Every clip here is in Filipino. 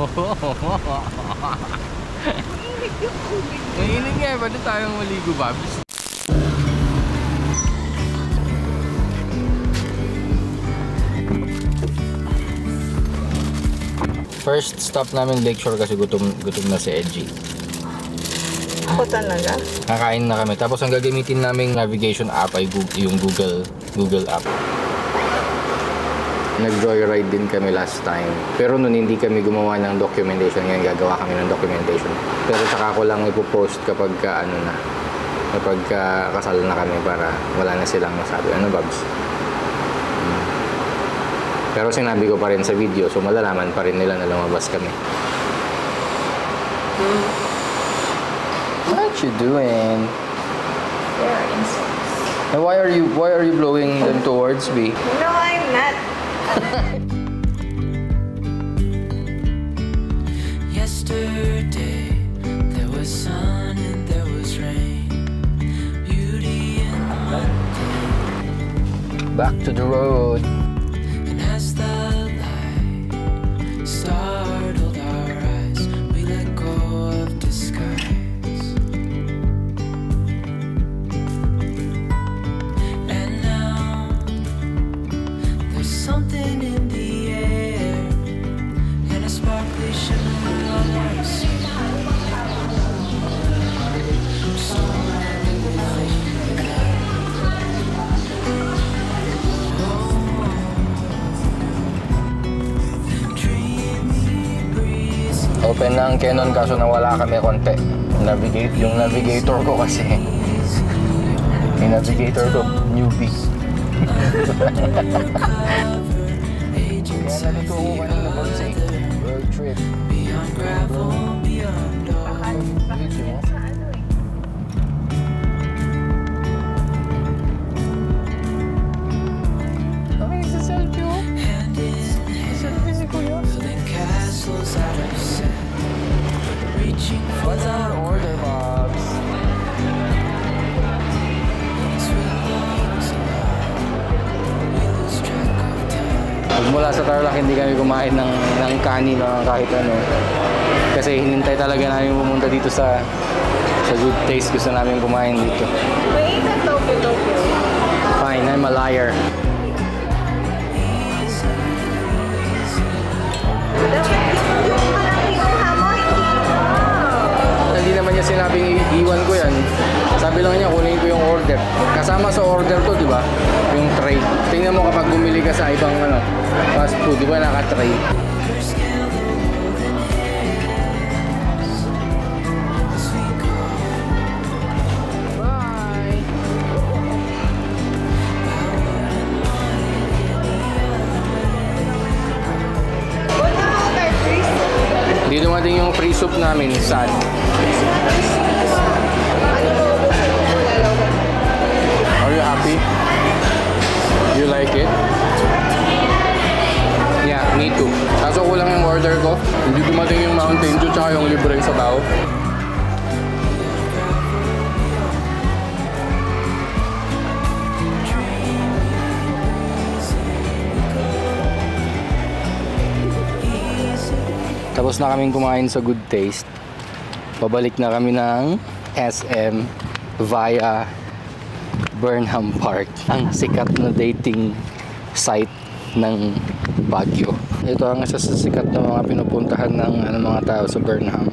Mainit yung tubig. Mainit nga, pwede tayong maligo, Babs. First stop namin Lakeshore kasi gutom na si Edgy. Ako talaga? Kakain na kami. Tapos ang gagamitin naming navigation app ay yung Google app. Nag-joyride din kami last time. Pero nun hindi kami gumawa ng documentation. Ngayon gagawa kami ng documentation. Pero saka ko lang ipopost kapag kapag kasal na kami para wala na silang masabi. Ano, Babs? Pero sinabi ko pa rin sa video, so malalaman pa rin nila na lumabas kami. What you doing? There are insects. And why are you blowing them towards me? No, I'm not. Yesterday there was sun and there was rain. Beauty in the Monday. Back to the road. And as the light startled our eyes, we let go of disguise. And now there's something in the air and a sparkly shimmer on our sea. Open na ang Canon kaso nawala kami konti. Yung navigator ko kasi. Yung navigator ko, newbie. Kaya nalito ko kanina ba sa road trip. Beyond gravel, beyond all. Video mo? Ay, sa selfie mo? Hand in hand, Selfie si Kuya. building castles out of sand, reaching for What's our order, Bobs? sweet lungs alive. We lose track of time. Mula sa Tarlac, hindi kami kumain ng kanin o kahit ano. Kasi hinintay talaga namin pumunta dito sa Good Taste. Gusto namin kumain dito. Wait, a topo-topo. Fine, I'm a liar. Hindi naman niya sinabing iwan ko yan. Sabi lang niya kunin ko yung order. Kasama sa order to, di ba? Yung tray. Tingnan mo kapag bumili ka sa ibang fast food, di ba naka-tray? Bye! What about our freeze? Hindi dumating yung free soup namin. Sad. Are you happy? You like it? Yeah, me too. Kaso kulang yung order ko. Hindi dumating yung Mountain Dew tsaka yung libreng sabaw. Tapos na kaming kumain sa Good Taste. Pabalik na kami ng SM via Burnham Park, ang sikat na dating site ng Baguio. Ito ang isa sa sikat na mga pinupuntahan ng mga tao sa Burnham.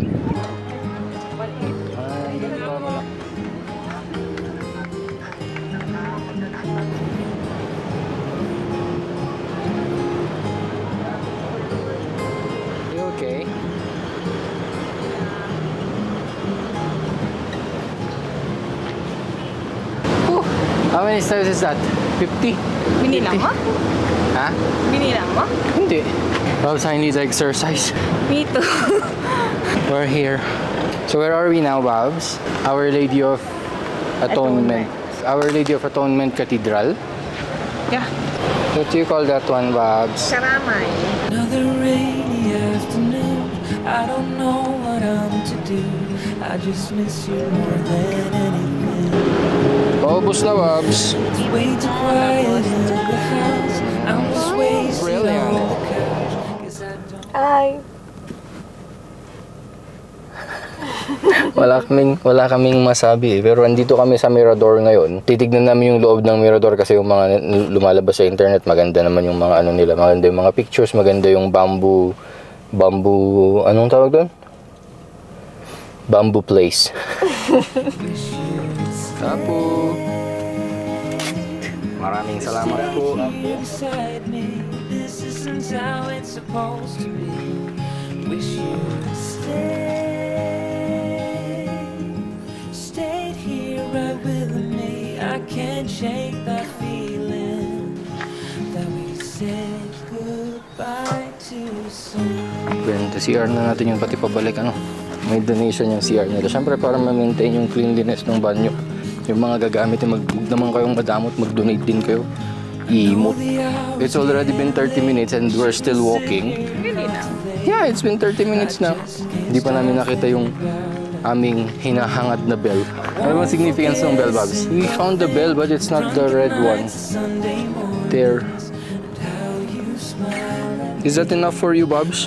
You okay? How many steps is that? 50? Binilang mo? Ha? Binilang mo? Hindi. Babs, I need exercise. Me too. We're here. So where are we now, Babs? Our Lady of Atonement. Our Lady of Atonement Cathedral. Yeah. What do you call that one, Babs? Karamay. Another rainy afternoon. I don't know what I'm to do. I just miss you more than anything. Paubos na, Babs. It's way too quiet in the house. I'm just wasting Brilliant. on the couch. 'Cause I don't Hi. Wala kaming masabi. Pero andito kami sa Mirador ngayon. Titignan namin yung loob ng Mirador kasi yung mga lumalabas sa internet, maganda naman yung mga ano nila. Maganda yung mga pictures, maganda yung bamboo, anong tawag doon? Bamboo place. Kapo. Maraming salamat po. Inside me, this isn't how it's supposed to be. Wish you'd stayed here right with me. I can't shake that feeling that we said goodbye too soon. Then, CR na natin yung pati pabalik, ano? May donation yung CR nila. Siyempre, para ma-maintain yung cleanliness ng banyo. Yung mga gagamit, huwag naman kayong madamot, mag-donate din kayo. Emote. It's already been 30 minutes and we're still walking. Really na? Yeah, it's been 30 minutes na. Hindi pa namin nakita yung aming hinahangad na bell. Ano bang significance ng bell, Babs? We found the bell but it's not the red one. There. Is that enough for you, Babs?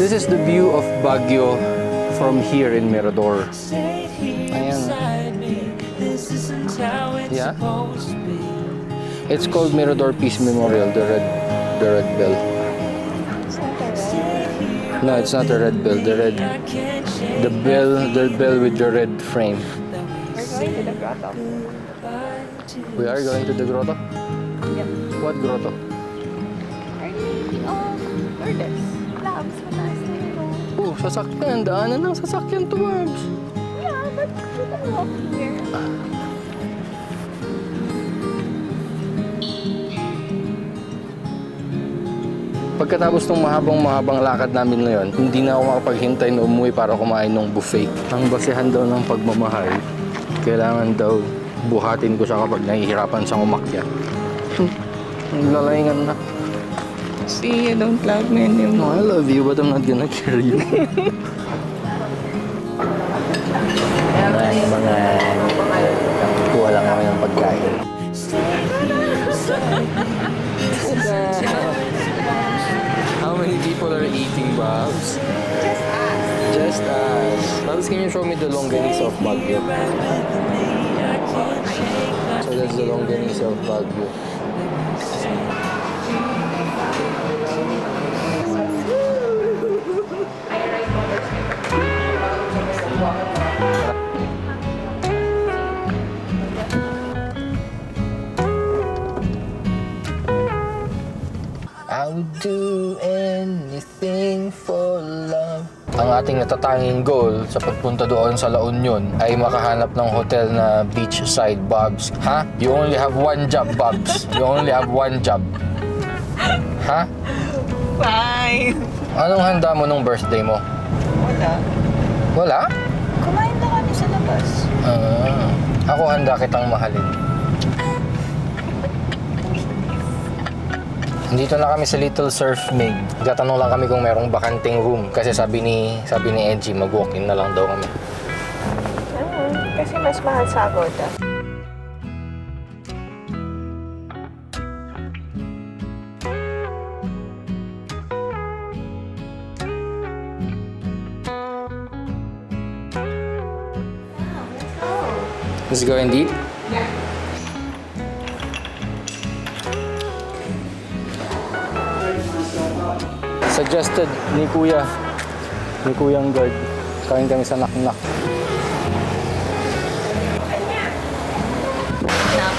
This is the view of Baguio from here in Mirador. Ayan. Yeah? It's called Mirador Peace Memorial, the red bell. No, it's not the red bell. The bell with the red frame. We're going to the grotto. We are going to the grotto? Yep. What grotto? Lourdes. Labs, mataas na yun. Oh, sasakyan. Daanan ng sasakyan to, Babs. Yeah, but we can walk here. Pagkatapos ng mahabang lakad namin ngayon, hindi na ako makapaghintay na umuwi para kumain ng buffet. Ang basehan daw ng pagmamahal, kailangan daw buhatin ko siya kapag nahihirapan siyang umakyat. Lalaingan na. See, you don't love me anymore. No, I love you, but I'm not gonna carry you. mga kuha lang kami ng pagkain. How many people are eating, Babs? Just us. Babs, can you show me the longganisa of Baguio? So that's the longganisa of Baguio. I would do anything for love. Ang ating natatanging goal sa pagpunta doon sa La Union ay makahanap ng hotel na beachside, Babs. Ha? You only have one job, Babs. You only have one job. Ha? Fine. Anong handa mo nung birthday mo? Wala. Wala? Kumain na kami sa labas. Ako handa kitang mahalin. Dito na kami sa Little Surf Mig. Gatanong lang kami kung merong bakanting room. Kasi sabi ni Edgy, mag-walk-in na lang daw kami. Kasi mas mahal sa Agoda. Let's go and eat? Yeah. Suggested ni Kuyang guard. Kain kami sa Naknak. Knock.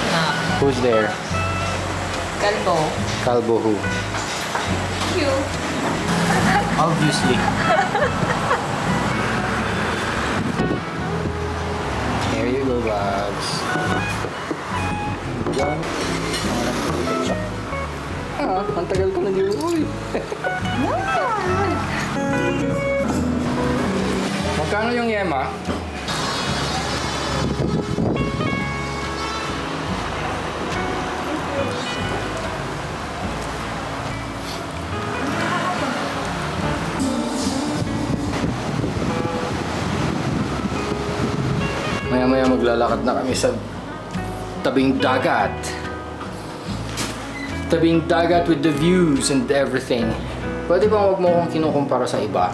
Who's there? Kalbo. Kalbo who? You. Obviously. Here you go, Babs. Yan. Ang tagal ko na di uwi. Magkano yung yema? Maya-maya maglalakad na kami sa tabing dagat. Tabing dagat with the views and everything. Pwede bang wag mo akong kinukumpara sa iba?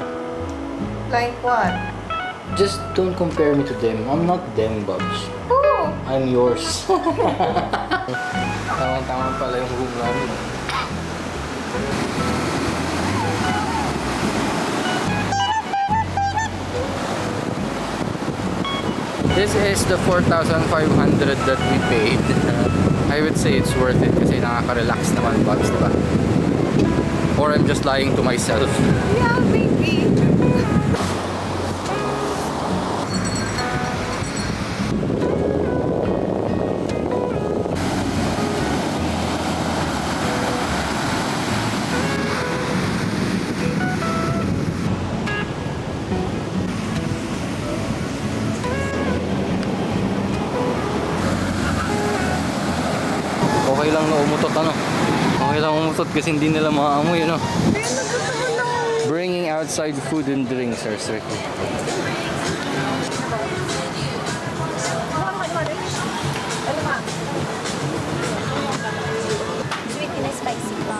Like what? Just don't compare me to them. I'm not them, Bobs. Oo. I'm yours. Tama-tama pala yung hug namin. This is the 4,500 that we paid. I would say it's worth it kasi nakaka-relax naman, Bobs, diba? Or I'm just lying to myself. Yeah, baby. Okay lang na umutot, ano? Okay lang umutot kasi hindi nila maamoy, ano? Bringing outside food and drinks are strictly. Sweet na spicy pa.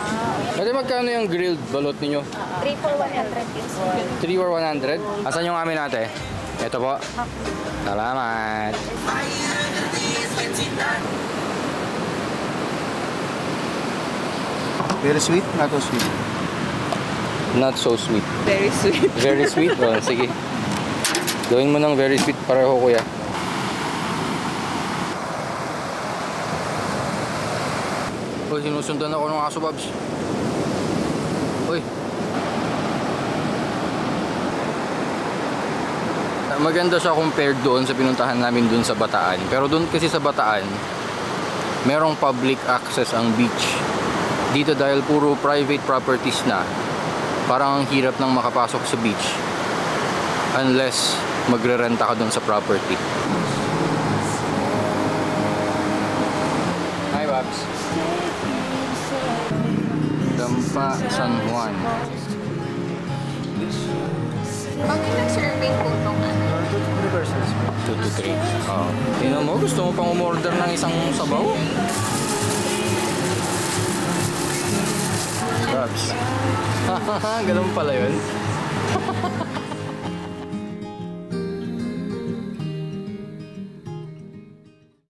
Ate, magkano yung grilled balot ninyo? 3 for 100 yung sweet. 3 or 100? Asan yung amin ate? Ito po. Salamat. Very sweet, not so sweet. Not so sweet. Very sweet. Very sweet? Oh, sige. Gawin mo ng very sweet pareho, kuya. Uy, sinusundan ako ng aso, Babs. Uy. Maganda siya compared doon sa pinuntahan namin doon sa Bataan. Pero doon kasi sa Bataan, merong public access ang beach. Dito dahil puro private properties na, parang ang hirap nang makapasok sa beach unless magre-renta ka doon sa property. Hi, Babs. Dampa, San Juan. Pag nag-serving po itong ano. 2 to 3. Oh. Tingnan mo, gusto mo pang umorder ng isang sabaw? Babs. Ganun pala yun.